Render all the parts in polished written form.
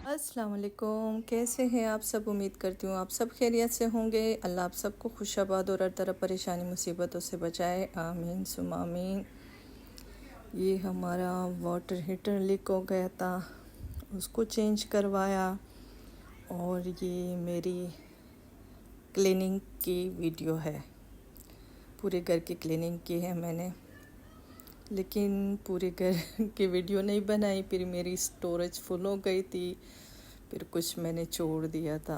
अस्सलाम वालेकुम। कैसे हैं आप सब? उम्मीद करती हूँ आप सब खैरियत से होंगे। अल्लाह आप सबको खुशाबाद और हर तरह परेशानी मुसीबतों से बचाए, आमीन सुम आमीन। ये हमारा वाटर हीटर लीक हो गया था, उसको चेंज करवाया। और ये मेरी क्लीनिंग की वीडियो है, पूरे घर की क्लीनिंग की है मैंने, लेकिन पूरे घर की वीडियो नहीं बनाई। फिर मेरी स्टोरेज फुल हो गई थी, फिर कुछ मैंने छोड़ दिया था,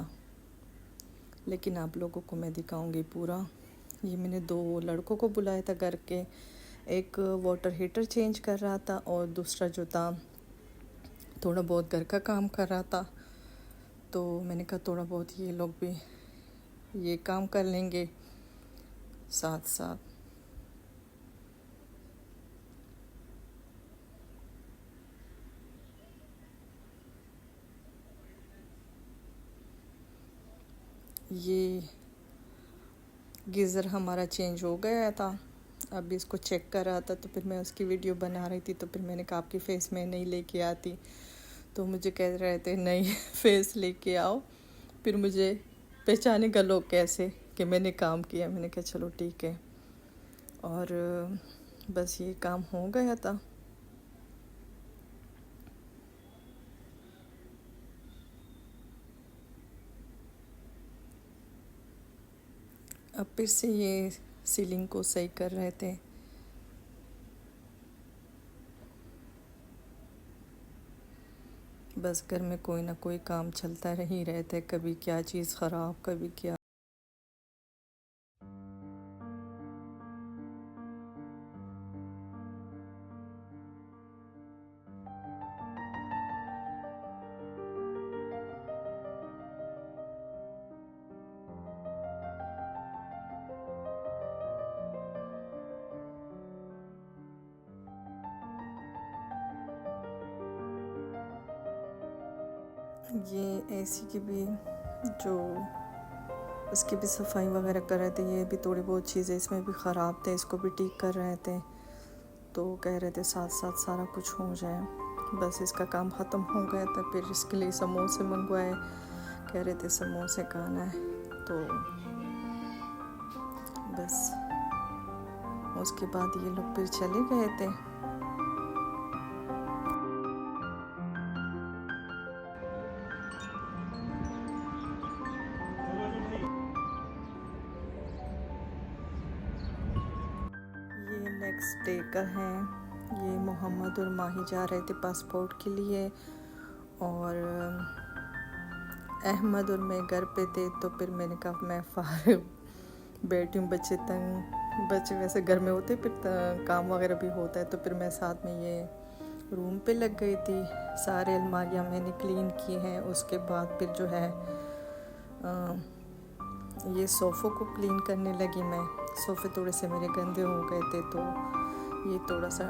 लेकिन आप लोगों को मैं दिखाऊंगी पूरा। ये मैंने 2 लड़कों को बुलाया था घर के, एक वाटर हीटर चेंज कर रहा था और दूसरा जो था थोड़ा बहुत घर का काम कर रहा था। तो मैंने कहा थोड़ा बहुत ये लोग भी ये काम कर लेंगे साथ साथ। ये गीज़र हमारा चेंज हो गया था, अभी इसको चेक कर रहा था, तो फिर मैं उसकी वीडियो बना रही थी। तो फिर मैंने कहा आपकी फ़ेस में नहीं लेके आती, तो मुझे कह रहे थे नहीं फेस लेके आओ, फिर मुझे पहचानेगा लोग कैसे कि मैंने काम किया। मैंने कहा चलो ठीक है। और बस ये काम हो गया था। अब फिर से ये सीलिंग को सही कर रहे थे। बस घर में कोई ना कोई काम चलता ही रहता है, कभी क्या चीज़ ख़राब, कभी क्या। ये एसी की भी जो उसकी भी सफाई वगैरह कर रहे थे। ये भी थोड़ी बहुत चीज़ें इसमें भी ख़राब थे, इसको भी ठीक कर रहे थे। तो कह रहे थे साथ साथ सारा कुछ हो जाए। बस इसका काम ख़त्म हो गया था, फिर इसके लिए समोसे मंगवाए। कह रहे थे समोसे खाना है, तो बस उसके बाद ये लोग फिर चले गए थे। ये नेक्स्ट डे का है। ये मोहम्मद और माही जा रहे थे पासपोर्ट के लिए, और अहमद और मैं घर पे थे। तो फिर मैंने कहा मैं फारिग बैठी हूँ, बच्चे वैसे घर में होते, फिर काम वगैरह भी होता है। तो फिर मैं साथ में ये रूम पे लग गई थी। सारे अलमारियाँ मैंने क्लीन की हैं। उसके बाद फिर जो है ये सोफ़ों को क्लीन करने लगी मैं। सोफ़े थोड़े से मेरे गंदे हो गए थे, तो ये थोड़ा सा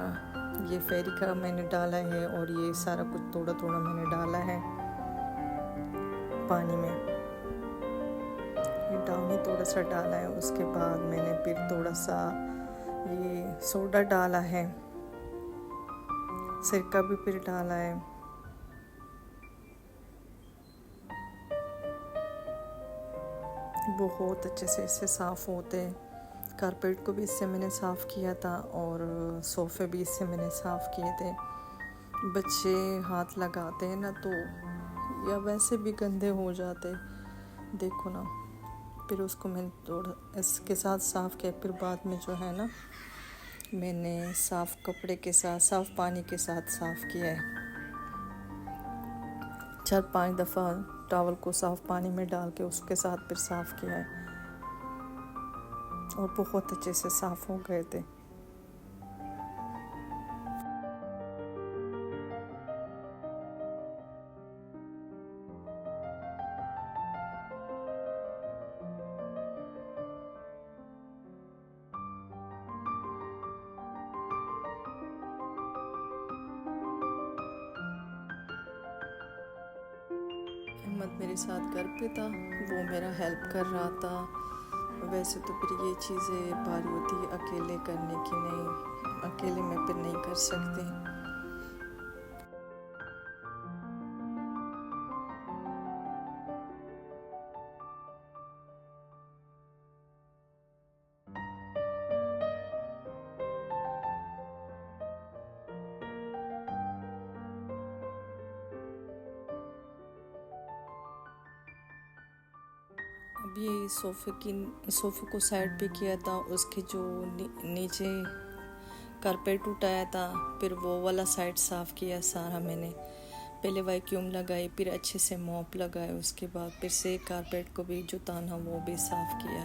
ये फेरी का मैंने डाला है, और ये सारा कुछ थोड़ा थोड़ा मैंने डाला है पानी में। ये डाउनी थोड़ा सा डाला है। उसके बाद मैंने फिर थोड़ा सा ये सोडा डाला है, सिरका भी फिर डाला है। बहुत अच्छे से इससे साफ़ होते हैं। कारपेट को भी इससे मैंने साफ़ किया था, और सोफ़े भी इससे मैंने साफ़ किए थे। बच्चे हाथ लगाते हैं ना, तो या वैसे भी गंदे हो जाते, देखो ना। फिर उसको मैंने थोड़ा इसके साथ साफ़ किया। फिर बाद में जो है ना, मैंने साफ़ कपड़े के साथ, साफ़ पानी के साथ साफ़ किया है। 4-5 दफ़ा टॉवल को साफ़ पानी में डाल के उसके साथ फिर साफ़ किया है, और बहुत अच्छे से साफ़ हो गए थे। अहमद मेरे साथ घर पे था, वो मेरा हेल्प कर रहा था। वैसे तो फिर ये चीज़ें भारी होती है अकेले करने की, नहीं अकेले मैं फिर नहीं कर सकती। अभी सोफ़े को साइड पे किया था, उसके जो नीचे कारपेट उठाया था, फिर वो वाला साइड साफ़ किया सारा मैंने। पहले वैक्यूम लगाई, फिर अच्छे से मॉप लगाए, उसके बाद फिर से कारपेट को भी जो ताना वो भी साफ़ किया।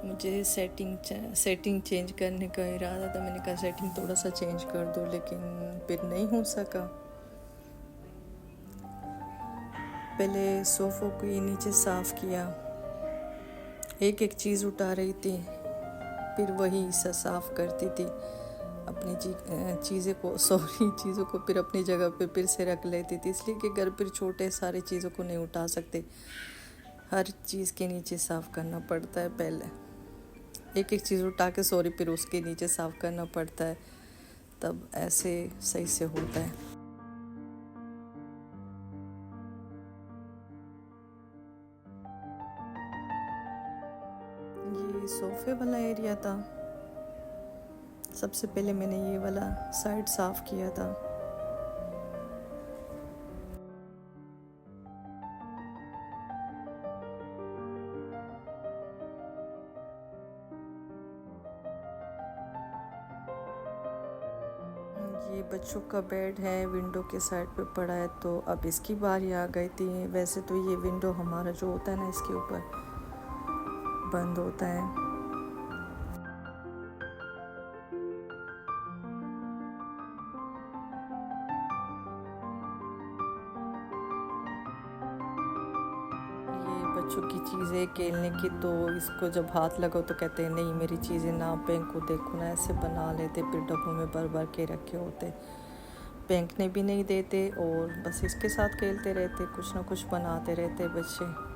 मुझे सेटिंग चेंज करने का इरादा था, मैंने कहा सेटिंग थोड़ा सा चेंज कर दो, लेकिन फिर नहीं हो सका। पहले सोफ़ों को ये नीचे साफ़ किया, एक एक चीज़ उठा रही थी, फिर वही साफ़ करती थी अपनी चीज़ों को फिर अपनी जगह पे फिर से रख लेती थी, इसलिए कि घर पर छोटे सारे चीज़ों को नहीं उठा सकते, हर चीज़ के नीचे साफ़ करना पड़ता है। पहले एक एक चीज़ उठा के फिर उसके नीचे साफ़ करना पड़ता है, तब ऐसे सही से होता है। ये सोफ़े वाला एरिया था, सबसे पहले मैंने ये वाला साइड साफ़ किया था। ये बच्चों का बेड है, विंडो के साइड पे पड़ा है, तो अब इसकी बारी आ गई थी। वैसे तो ये विंडो हमारा जो होता है ना, इसके ऊपर बंद होता है। बच्चों की चीज़ें खेलने की, तो इसको जब हाथ लगाओ तो कहते हैं नहीं मेरी चीज़ें ना फेंको, देखो ना ऐसे बना लेते, फिर डब्बों में भर भर के रखे होते, फेंकने भी नहीं देते और बस इसके साथ खेलते रहते, कुछ ना कुछ बनाते रहते बच्चे।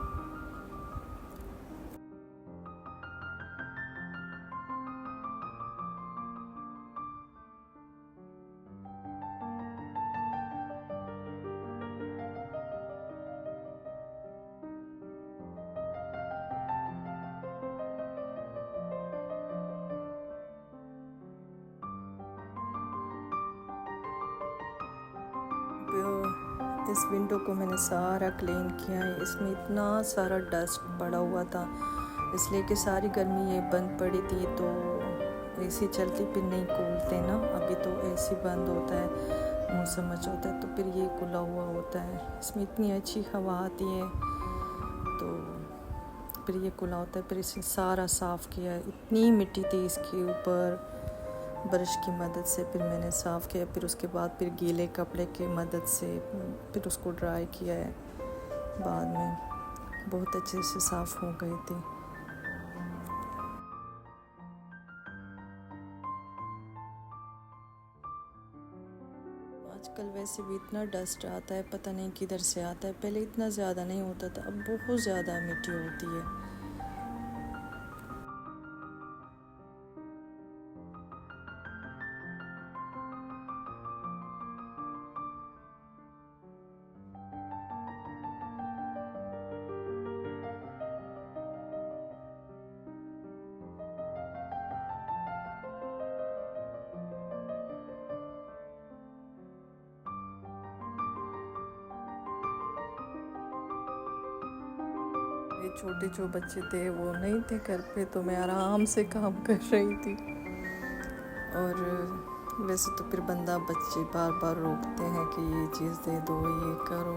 इस विंडो को मैंने सारा क्लीन किया है, इसमें इतना सारा डस्ट पड़ा हुआ था, इसलिए कि सारी गर्मी ये बंद पड़ी थी, तो एसी चलती फिर नहीं खोलते ना, अभी तो एसी बंद होता है, मौसम अच्छा होता है तो फिर ये खुला हुआ होता है, इसमें इतनी अच्छी हवा आती है, तो फिर ये खुला होता है। फिर इसे सारा साफ़ किया, इतनी मिट्टी थी इसके ऊपर, ब्रश की मदद से फिर मैंने साफ़ किया, फिर उसके बाद फिर गीले कपड़े की मदद से फिर उसको ड्राई किया है, बाद में बहुत अच्छे से साफ़ हो गई थी। आजकल वैसे भी इतना डस्ट आता है, पता नहीं किधर से आता है, पहले इतना ज़्यादा नहीं होता था, अब बहुत ज़्यादा मिट्टी होती है। ये छोटे जो बच्चे थे वो नहीं थे घर पे, तो मैं आराम से काम कर रही थी, और वैसे तो फिर बच्चे बार बार रोकते हैं कि ये चीज़ दे दो, ये करो,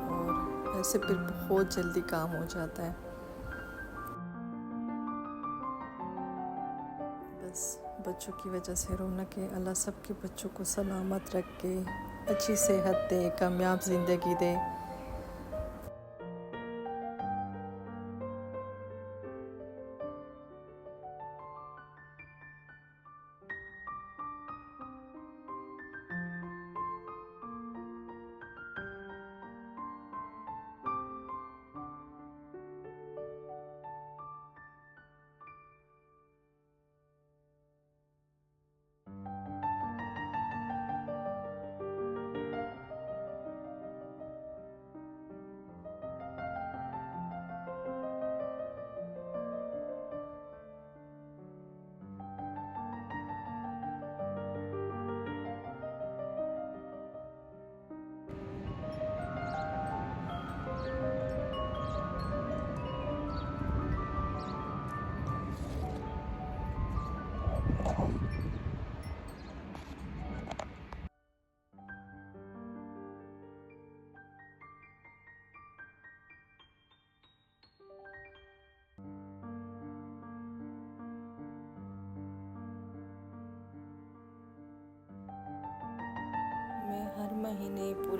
और ऐसे फिर बहुत जल्दी काम हो जाता है। बस बच्चों की वजह से रौनक है, अल्लाह सबके बच्चों को सलामत रख के अच्छी सेहत दे, कामयाब ज़िंदगी दे।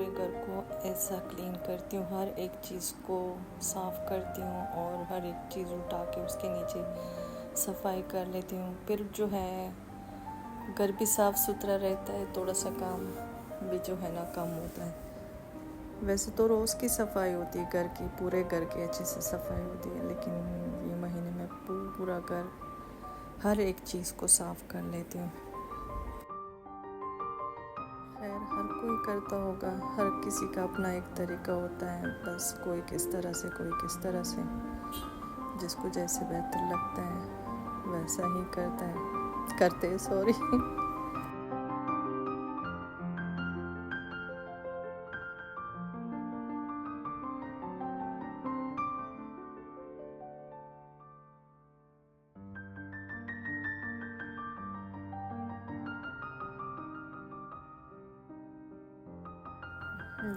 पूरे घर को ऐसा क्लीन करती हूँ, हर एक चीज़ को साफ़ करती हूँ और हर एक चीज़ उठा के उसके नीचे सफाई कर लेती हूँ। फिर जो है घर भी साफ़ सुथरा रहता है, थोड़ा सा काम भी जो है ना कम होता है। वैसे तो रोज़ की सफाई होती है घर की, पूरे घर की अच्छे से सफाई होती है, लेकिन ये महीने में पूरा घर हर एक चीज़ को साफ़ कर लेती हूँ। खैर हर कोई करता होगा, हर किसी का अपना एक तरीका होता है, बस कोई किस तरह से कोई किस तरह से, जिसको जैसे बेहतर लगता है वैसा ही करते हैं सॉरी।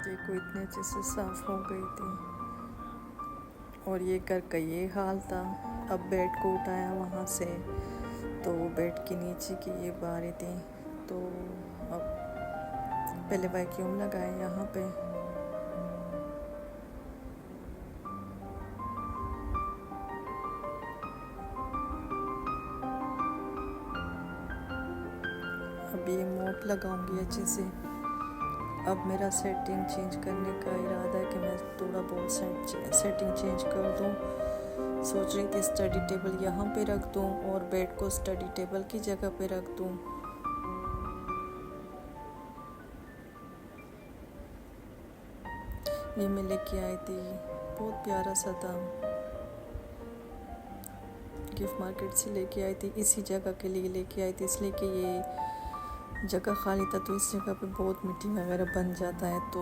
देखो इतने अच्छे से साफ़ हो गई थी और ये घर का ये हाल था। अब बेड को उठाया वहाँ से, तो बेड के नीचे की ये बारी थी, तो अब पहले वैक्यूम लगाए यहाँ पे। अब ये मोप लगाऊंगी अच्छे से। अब मेरा सेटिंग चेंज करने का इरादा है कि मैं थोड़ा बहुत सेटिंग चेंज कर दूँ। सोच रही थी स्टडी टेबल यहाँ पे रख दूँ और बेड को स्टडी टेबल की जगह पे रख दूँ। ये मैं लेके आई थी, बहुत प्यारा सा था, गिफ्ट मार्केट से लेके आई थी। इसी जगह के लिए लेके आई थी, इसलिए कि ये जगह खाली था, तो इस जगह पे बहुत मिट्टी वगैरह बन जाता है, तो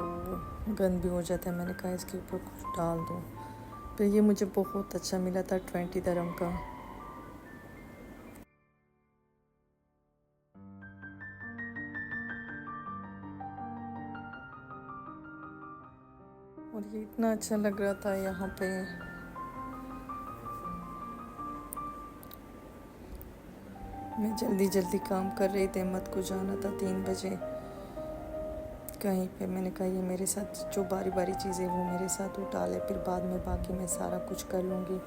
गंद भी हो जाता है। मैंने कहा इसके ऊपर कुछ डाल दूँ। तो ये मुझे बहुत अच्छा मिला था 20 dirham का। और ये इतना अच्छा लग रहा था यहाँ पे। मैं जल्दी जल्दी काम कर रही थी, मत को जाना था 3 बजे कहीं पे। मैंने कहा ये मेरे साथ जो बारी बारी चीज़ें वो मेरे साथ उठा ले, फिर बाद में बाकी मैं सारा कुछ कर लूँगी।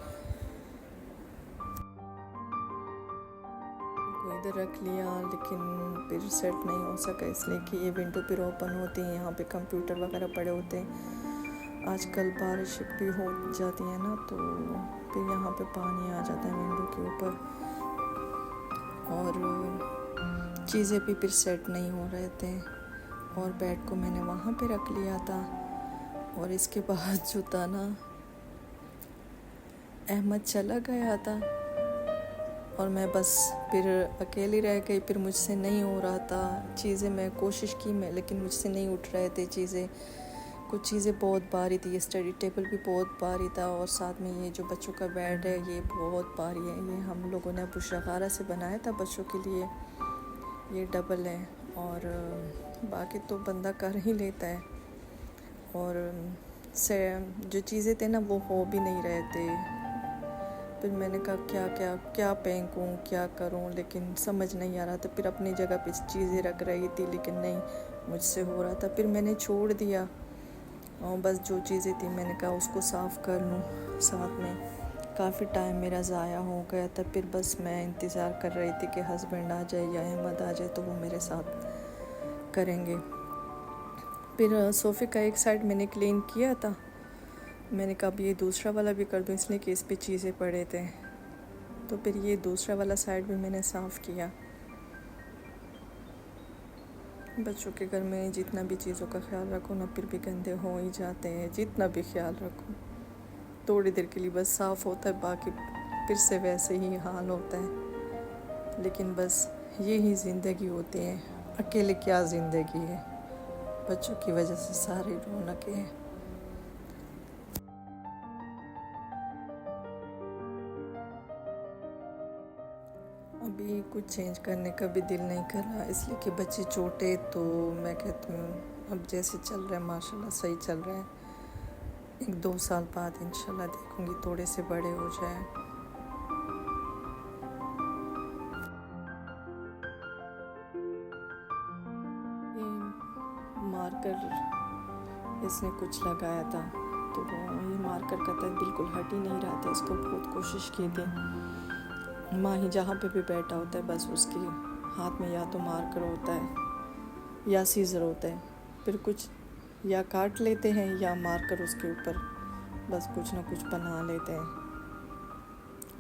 को इधर रख लिया, लेकिन फिर सेट नहीं हो सका, इसलिए कि ये विंडो फिर ओपन होती है, यहाँ पे कंप्यूटर वगैरह पड़े होते हैं। आजकल बारिश भी हो जाती है ना, तो फिर यहाँ पे पानी आ जाता है विंडो के ऊपर और चीज़ें भी फिर सेट नहीं हो रहे थे। और बेड को मैंने वहाँ पे रख लिया था। और इसके बाद जो था ना, अहमद चला गया था और मैं बस फिर अकेली रह गई। फिर मुझसे नहीं हो रहा था चीज़ें, मैं कोशिश की मैं, लेकिन मुझसे नहीं उठ रहे थे चीज़ें। कुछ चीज़ें बहुत भारी थी, ये स्टडी टेबल भी बहुत भारी था और साथ में ये जो बच्चों का बेड है ये बहुत भारी है। ये हम लोगों ने अबू शगारा से बनाया था बच्चों के लिए, ये डबल है और बाकी तो बंदा कर ही लेता है। और से जो चीज़ें थे ना वो हो भी नहीं रहे थे। फिर मैंने कहा क्या फेंकूं, क्या करूं, लेकिन समझ नहीं आ रहा था। फिर अपनी जगह पे चीज़ें रख रही थी, लेकिन नहीं मुझसे हो रहा था। फिर मैंने छोड़ दिया और बस जो चीज़ें थी मैंने कहा उसको साफ़ कर लूँ साथ में। काफ़ी टाइम मेरा ज़ाया हो गया था। फिर बस मैं इंतज़ार कर रही थी कि हस्बैंड आ जाए या अहमद आ जाए तो वो मेरे साथ करेंगे। फिर सोफ़े का एक साइड मैंने क्लीन किया था। मैंने कहा अब ये दूसरा वाला भी कर दूँ, इसलिए कि इस पे चीज़ें पड़े थे। तो फिर ये दूसरा वाला साइड भी मैंने साफ़ किया। बच्चों के घर में जितना भी चीज़ों का ख्याल रखो ना, फिर भी गंदे हो ही जाते हैं। जितना भी ख्याल रखो थोड़ी देर के लिए बस साफ़ होता है, बाकी फिर से वैसे ही हाल होता है। लेकिन बस ये ही ज़िंदगी होती है, अकेले क्या ज़िंदगी है। बच्चों की वजह से सारी रौनकें हैं। अभी कुछ चेंज करने का भी दिल नहीं कर रहा, इसलिए कि बच्चे छोटे, तो मैं कहती हूँ अब जैसे चल रहा है माशाल्लाह सही चल रहा है। 1-2 साल बाद इंशाल्लाह देखूँगी थोड़े से बड़े हो जाए। ये मार्कर इसने कुछ लगाया था, तो वो ये मार्कर का था बिल्कुल हट ही नहीं रहा था। इसको बहुत कोशिश की थी। माही जहाँ पे भी बैठा होता है बस उसके हाथ में या तो मार्कर होता है या सीज़र होता है, फिर कुछ या काट लेते हैं या मार्कर उसके ऊपर बस कुछ ना कुछ बना लेते हैं।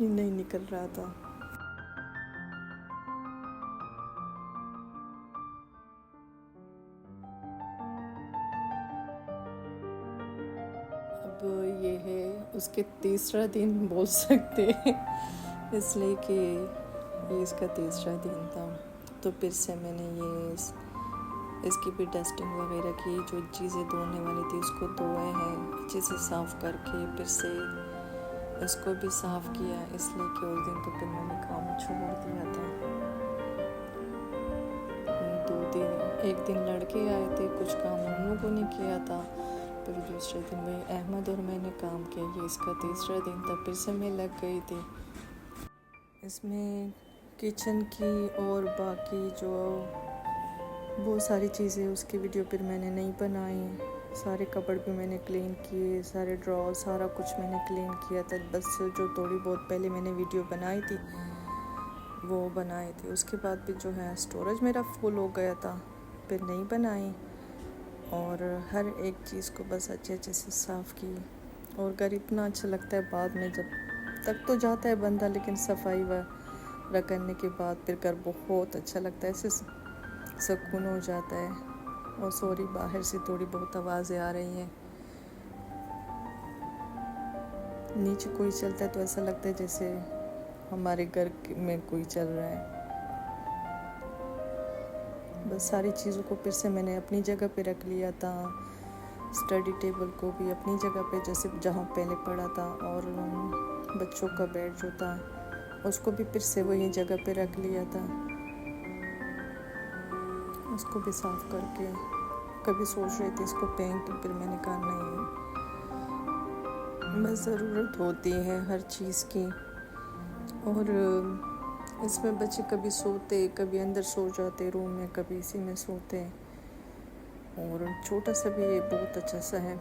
ये नहीं निकल रहा था। अब ये है उसके तीसरा दिन बोल सकते हैं, इसलिए कि ये इसका तीसरा दिन था। तो फिर से मैंने इसकी भी डस्टिंग वगैरह की, जो चीज़ें धोने वाली थी उसको धोए हैं अच्छे से साफ़ करके, फिर से इसको भी साफ़ किया, इसलिए कि उस दिन तो फिर मैंने काम छोड़ दिया था। 2 दिन, एक दिन लड़के आए थे, कुछ काम उन लोगों ने किया था, फिर दूसरे दिन भाई अहमद और मैंने काम किया। ये इसका तीसरा दिन था, फिर से मैं लग गई थी इसमें किचन की, और बाकी जो बहुत सारी चीज़ें उसकी वीडियो फिर मैंने नहीं बनाई। सारे कपड़ भी मैंने क्लीन किए, सारे ड्रॉ सारा कुछ मैंने क्लीन किया था। बस जो थोड़ी बहुत पहले मैंने वीडियो बनाई थी वो बनाए थे। उसके बाद भी जो है स्टोरेज मेरा फुल हो गया था, फिर नहीं बनाई, और हर एक चीज़ को बस अच्छे से साफ़ की। और घर इतना अच्छा लगता है बाद में, जब तक तो जाता है बंदा, लेकिन सफाई वगैरह करने के बाद फिर घर बहुत अच्छा लगता है, ऐसे सुकून हो जाता है। और सॉरी, बाहर से थोड़ी बहुत आवाज़ें आ रही हैं। नीचे कोई चलता है तो ऐसा लगता है जैसे हमारे घर में कोई चल रहा है। बस सारी चीज़ों को फिर से मैंने अपनी जगह पे रख लिया था। स्टडी टेबल को भी अपनी जगह पे जैसे जहाँ पहले पड़ा था, और बच्चों का बेड जो था उसको भी फिर से वही जगह पे रख लिया था। उसको भी साफ़ करके, कभी सोच रही थी इसको पेंट, फिर मैंने कहा नहीं, बस ज़रूरत होती है हर चीज़ की। और इसमें बच्चे कभी सोते, कभी अंदर सो जाते रूम में, कभी इसी में सोते, और छोटा सा भी ये बहुत अच्छा सा है।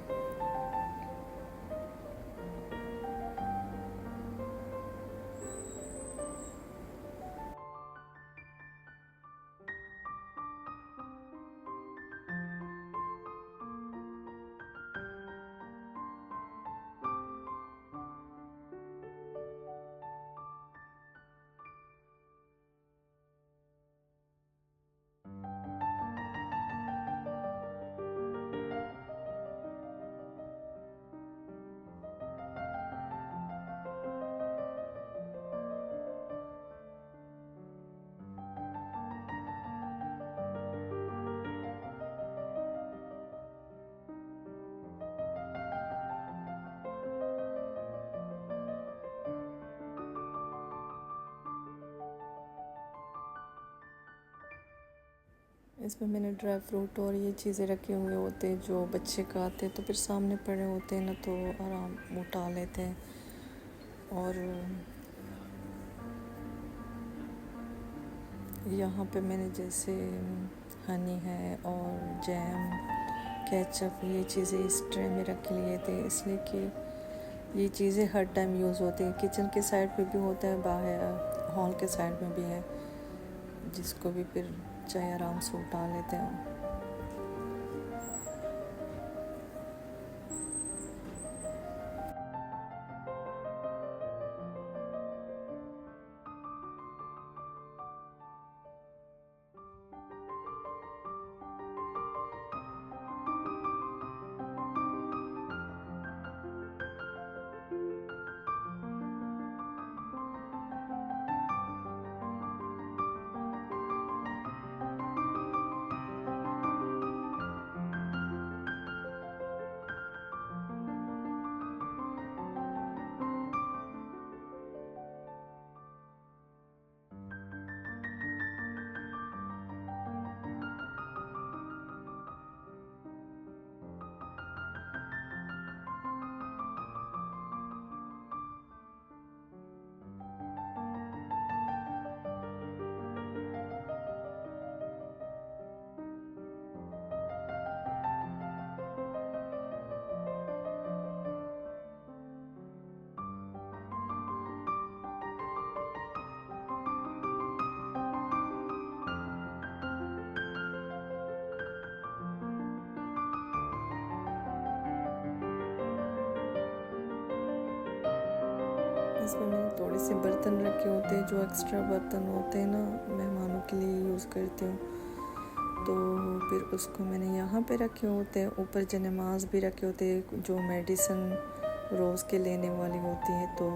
इसमें मैंने ड्राई फ्रूट और ये चीज़ें रखे हुए होते हैं, जो बच्चे खाते तो फिर सामने पड़े होते हैं ना, तो आराम उठा लेते हैं। और यहाँ पे मैंने जैसे हनी है और जैम, केचप, ये चीज़ें इस ट्रे में रख लिए थे, इसलिए कि ये चीज़ें हर टाइम यूज़ होती हैं। किचन के साइड पे भी होता है, बाहर हॉल के साइड में भी है, जिसको भी फिर चाहे आराम से उठा लेते हैं। इसमें मैंने थोड़े से बर्तन रखे होते हैं, जो एक्स्ट्रा बर्तन होते हैं ना, मेहमानों के लिए यूज़ करती हूँ। तो फिर उसको मैंने यहाँ पे रखे होते हैं। ऊपर जनेमाज भी रखे होते हैं, जो मेडिसिन रोज़ के लेने वाली होती है, तो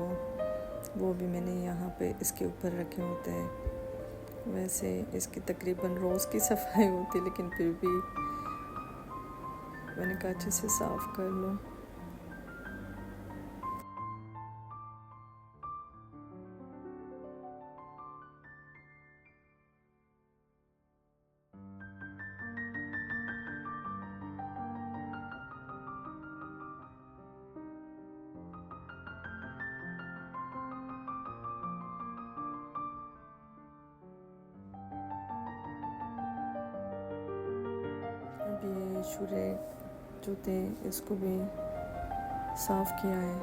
वो भी मैंने यहाँ पे इसके ऊपर रखे होते हैं। वैसे इसकी तकरीबन रोज़ की सफाई होती है, लेकिन फिर भी मैंने कहा अच्छे से साफ़ कर लूँ। अभी शूरे जो थे इसको भी साफ़ किया है।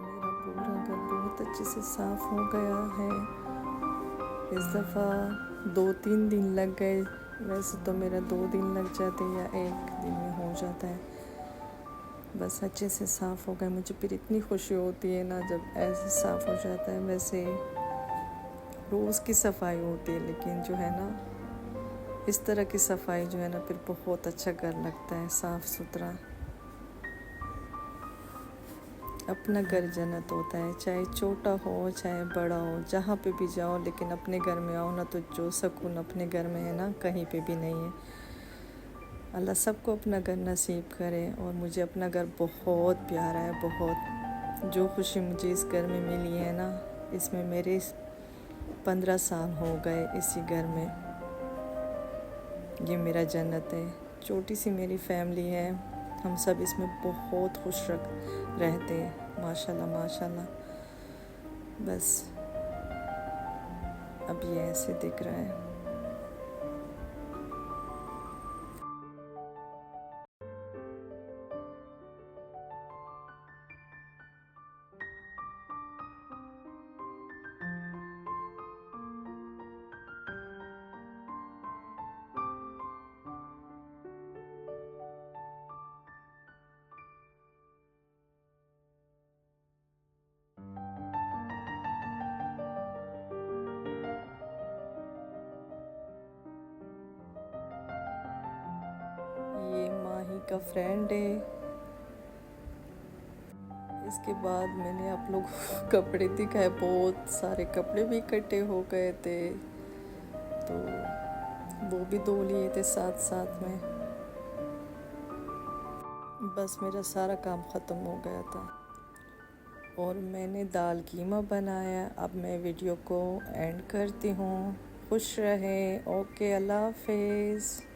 मेरा पूरा घर बहुत अच्छे से साफ़ हो गया है। इस दफ़ा 2-3 दिन लग गए। वैसे तो मेरा 2 दिन लग जाते या 1 दिन में हो जाता है। बस अच्छे से साफ़ हो गए। मुझे फिर इतनी खुशी होती है ना जब ऐसे साफ़ हो जाता है। वैसे रोज़ की सफाई होती है, लेकिन जो है ना, इस तरह की सफाई जो है ना, फिर बहुत अच्छा घर लगता है, साफ़ सुथरा। अपना घर जन्नत होता है, चाहे छोटा हो चाहे बड़ा हो, जहाँ पे भी जाओ, लेकिन अपने घर में आओ ना, तो जो सुकून अपने घर में है ना, कहीं पे भी नहीं है। अल्लाह सबको अपना घर नसीब करे। और मुझे अपना घर बहुत प्यारा है, बहुत। जो खुशी मुझे इस घर में मिली है ना, इसमें मेरे 15 साल हो गए इसी घर में। ये मेरा जन्नत है। छोटी सी मेरी फैमिली है, हम सब इसमें बहुत खुश रहते हैं, माशाल्लाह माशाल्लाह। बस अब ये ऐसे दिख रहा है। ये माही का फ्रेंड है। इसके बाद मैंने आप लोग कपड़े दिखाए, बहुत सारे कपड़े भी इकट्ठे हो गए थे, तो वो भी धो लिए थे साथ साथ में। बस मेरा सारा काम ख़त्म हो गया था और मैंने दाल कीमा बनाया। अब मैं वीडियो को एंड करती हूँ। खुश रहे। ओके, अल्लाह हाफिज़।